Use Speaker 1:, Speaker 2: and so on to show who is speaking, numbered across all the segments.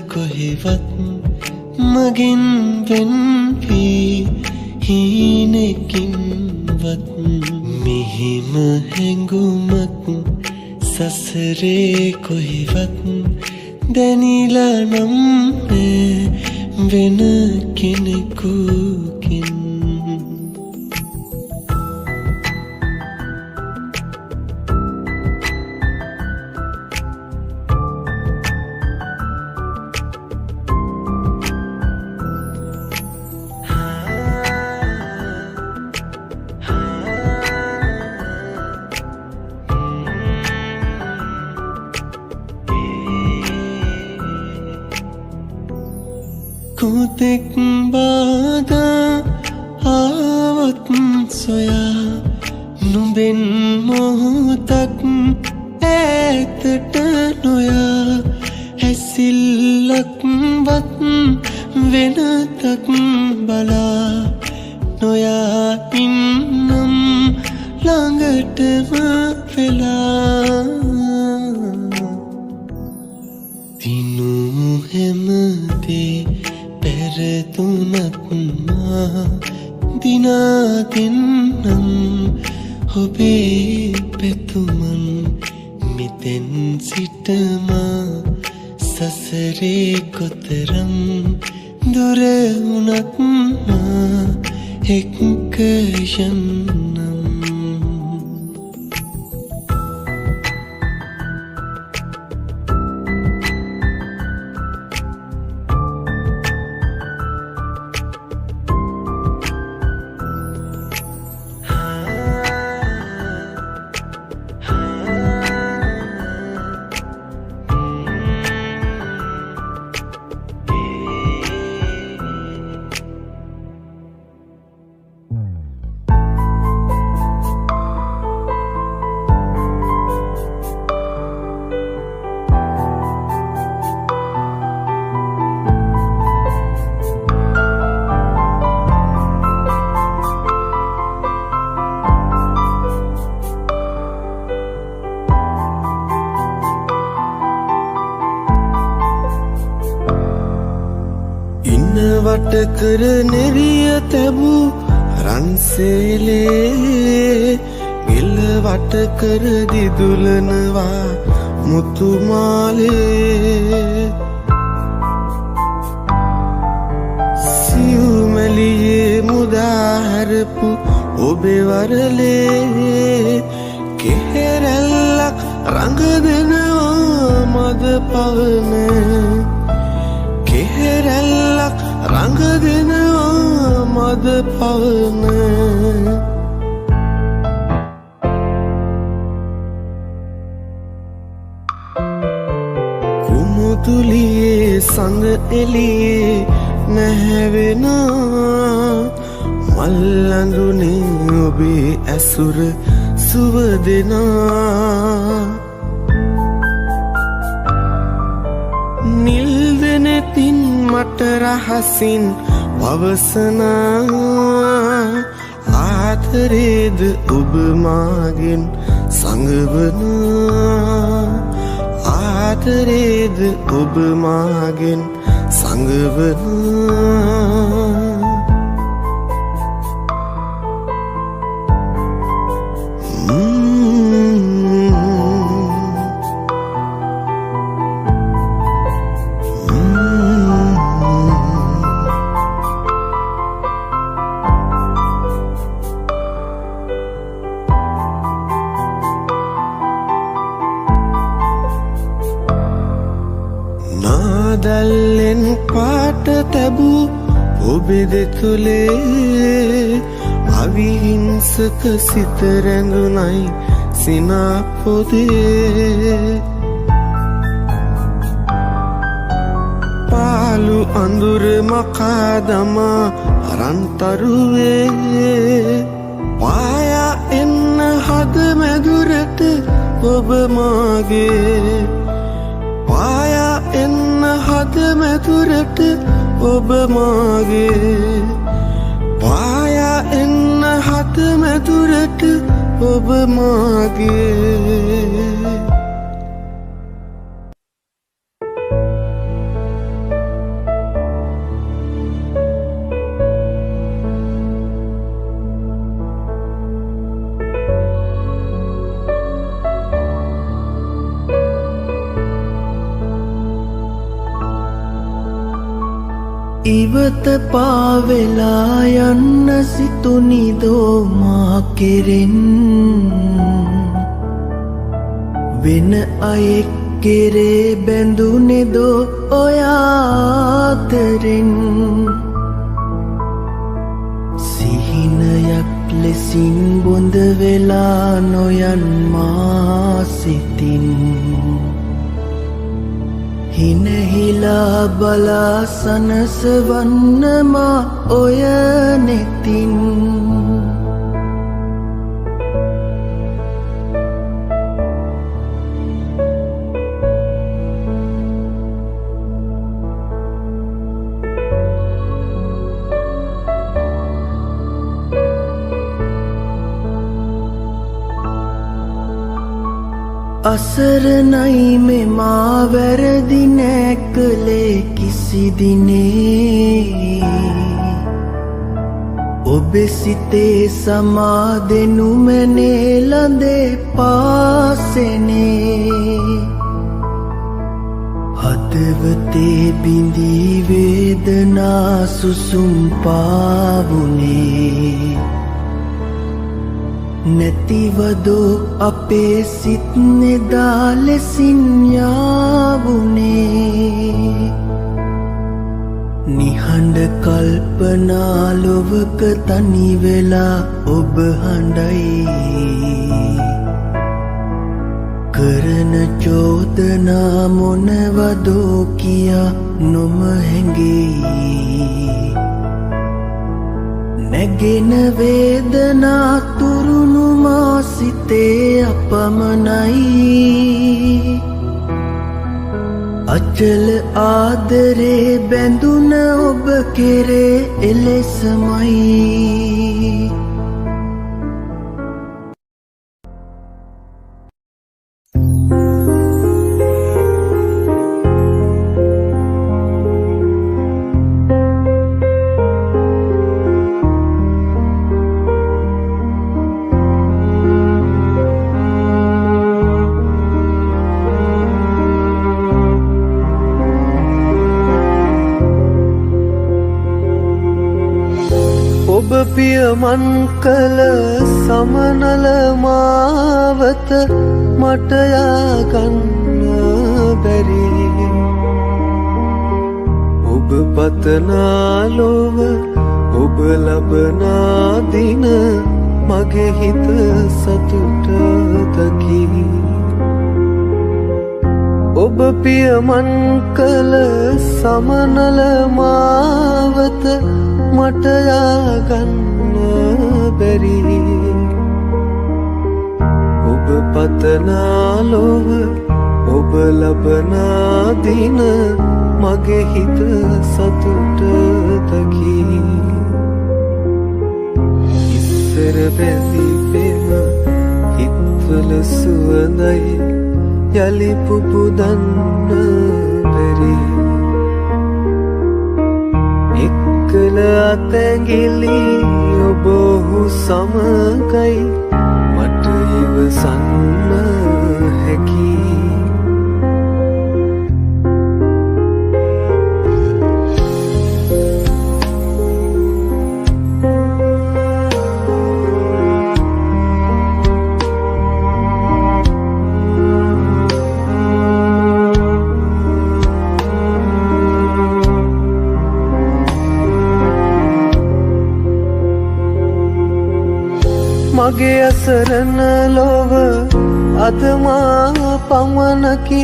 Speaker 1: කොහෙවත් මගෙන් වෙන් වී හීනකින්වත් මෙහිම හැඟුමක් සසරේ කොහෙවත් දැනිලා නම් වෙන කෙනෙකුකින් කොතෙක් බාධා ආවත් සොයා නුඹෙන් මොහොතක් ඈතට නොයා හැසිල්ලක්වත් වෙනතක් බලා නොයා ඉන්නම් ළඟටම වෙලා දිනු හැමදේ පැරතුනත් මා දිනා දෙන්නම් ඔබේ පැතුමන් මෙතෙන් සිටමා සසරේ කොතරම් දුර වුණත් මා එක්ක යන්නම් වට කර නෙරිය තැබූ රන්සේලේ ගෙල වට කර දිදුලනවා මුතුමාලේ සියුමැලියේ මුදාහැරපු ඔබේ වරලේ කෙහෙරැල්ලක් රඟ දෙනවා මද පවන කෙහෙරැල්ලක් රඟ දෙනවා මද පවන කුමුතුලියේ සඳ එළියේ නැහැවෙනා මල් අඳුනේ ඔබේ ඇසුර සුව දෙනා නිල් දෙනෙතින් මට රහසින් පවසනා ආදරේද ඔබ මාගෙන් සංගවනා ආදරේද ඔබ මාගෙන් සංගවනා දල්ලෙන් පාට තැබූ ඔබේ දෙතුලේ අවිහිංසක සිත රැඳුනයි සිනා පොදේ පාලු අඳුර මකා දමා අරන්තරුවේ පායා එන්න හද මැදුරට ඔබ මාගේ පායා එන්න හද මැදුරට ඔබ මාගේ පායා එන්න හද මැදුරට ඔබ මාගේ ඉවත පාවෙලා යන්න සිතුනිදෝ මා කෙරෙන් වෙන අයෙක් කෙරේ බැඳුනෙදෝ ඔයාතරෙන් සිහිනයක් ලෙසින් බොඳ වෙලා නොයන් මා සිතින් හිනහිලා බලා සනසවන්න මා ඔය නෙතින් අසරණයි මෙමා වැරදි නෑ කළේ කිසි දිනේ ඔබේ සිතේ සමාදෙනු මැනේ ළඳේ පාසෙනේ හදවතේ බිඳී වේදනා සුසුම් පාවුනේ නැතිවදෝ අපේ සිත් නෙදා ලෙසින් යාවුනේ නිහඬ කල්පනා ලොවක තනි වෙලා ඔබ හඬයි කරන චෝදනා මොනවදෝ කියා නොම හැඟෙයි නැගෙන වේදනා තුරුණු මා සිතේ අපමණයි අචල ආදරේ බැඳුන ඔබ කෙරේ එලෙසමයි ඔබ පියමන් කළ සමනල මාවත මට යාගන්න බැරි ඔබ පතනා ලොව ඔබ ලබනා දින මගේ හිත සතුට දකි ඔබ පියමන් කළ සමනල මාවත මට යාගන්න බැරි ඔබ පතනා ලොව ඔබ ලබනා දින මගේ හිත සතුට දකි ඉස්සර බැඳි පෙම හිත්වල සුවඳයි යලි පුපුදන්න බැරි කළ අතැගිලි ඔබ ඔහු සමගයි මට ඉවසන්න හැකි මගේ අසරණ ලොව අද මා පමණකි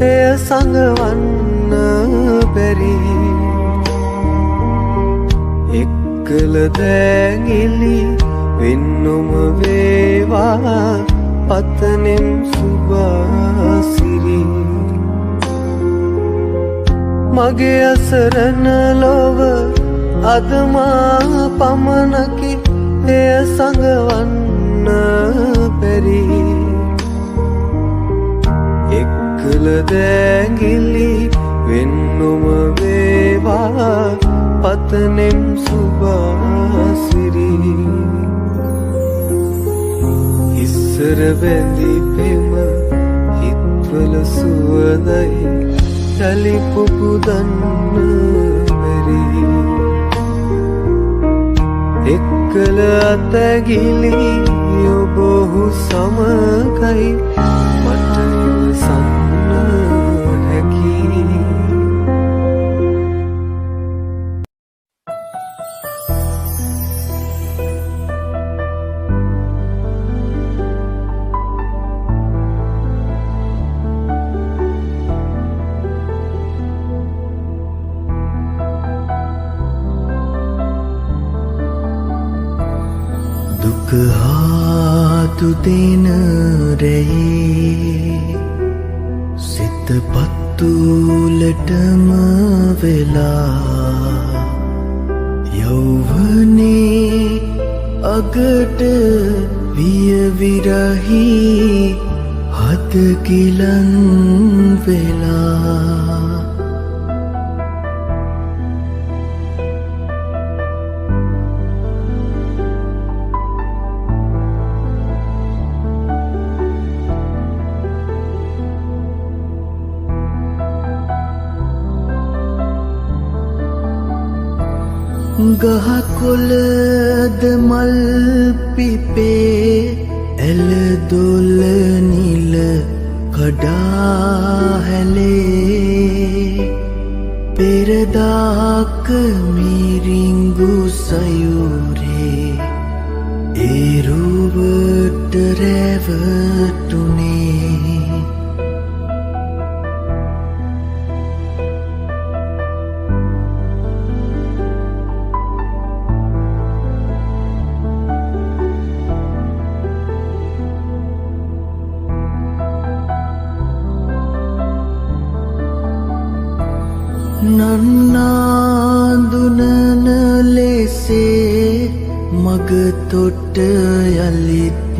Speaker 1: එය සඟවන්න බැරි එක්කල දෑගිලි වෙන්නොම වේවා පතනෙම් සුභාසිරි මගේ අසරණ ලොව අද මා පමණකි එය සඟවන්න බැරි එක්කල දෑගිලි වෙන්නොම වේවා පතනෙම් සුභාසිරි ඉස්සර බැඳි පෙම හිත්වල සුවඳයි යලි පුපුදන්න බැරි එක්කල අතැගිලි ඔබ ඔහු සමගයි මට ඉවසන්න හැකි. දුක හාතු දෙන රැයේ සිත පත්තුලටම වෙලා යෞවනේ අගට වියවිරහි හත කිලන් වෙලා ගහකොළද මල් පිපේ ඇල දොල නිල කඩා හැලේ පෙරදාක මිරිංගු සයුරේ ඒරුවට රැවටුනේ නන්නාදුනන ලෙසේ මගතොට යළිත්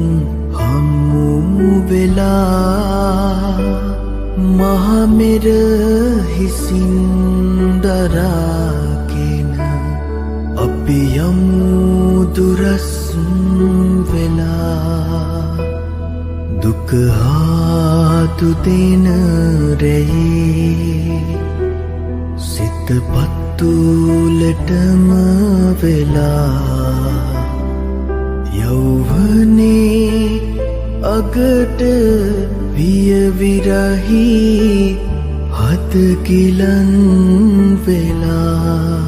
Speaker 1: හමු වෙලා මහමෙර හිසින් දරාගෙන අපි යමු දුරස් වෙලා දුක හාතු දෙන රැයේ සිත පත්තුලටම වෙලා යෞවනේ අගට වියවිරහි හත කිලන් වෙලා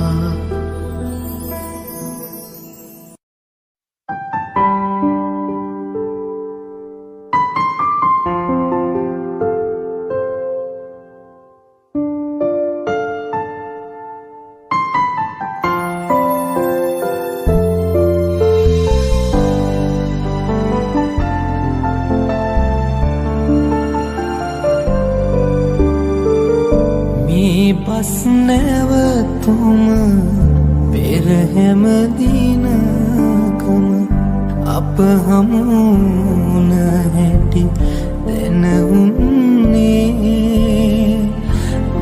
Speaker 1: බස් නැවතුම පෙර හැම දිනකම අප හමුන හැටි දැනුන්නේ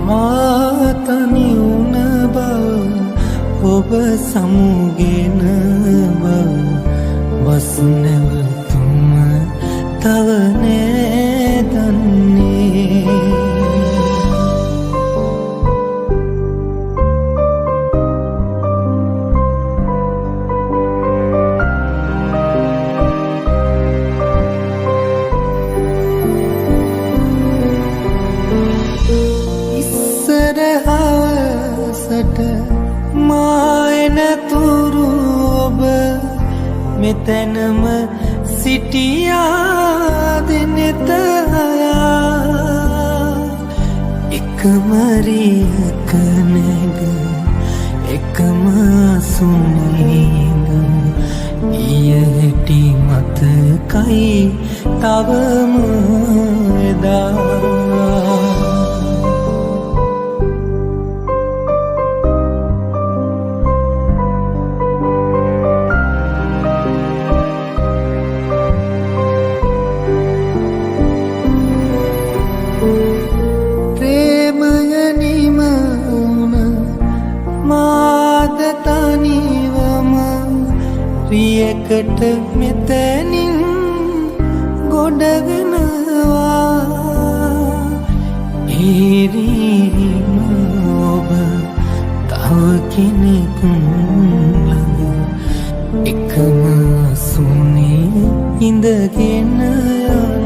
Speaker 1: මා තනි වුණ බව ඔබ සමුගෙන බව බස් නැවතුම තව නෑ දන්නේ මායනතුරු ඔබ මෙතැනම සිටියා දෙනෙත අයා එකමරියක නැග එකම සුනීද ඊයටි මතකයි තවම එදා රියකට මෙතැනින් ගොඩගෙනවා ඒරීම ඔබ තව කෙනෙකුන් ළඟ එකම සුනේ ඉඳගෙන යනවා.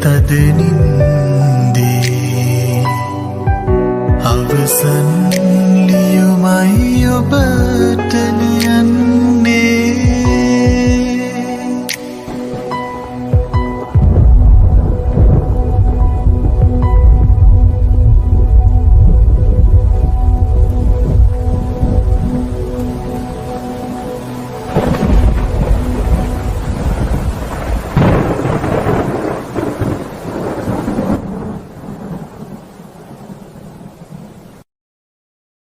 Speaker 1: තද නින්දේ අවසන්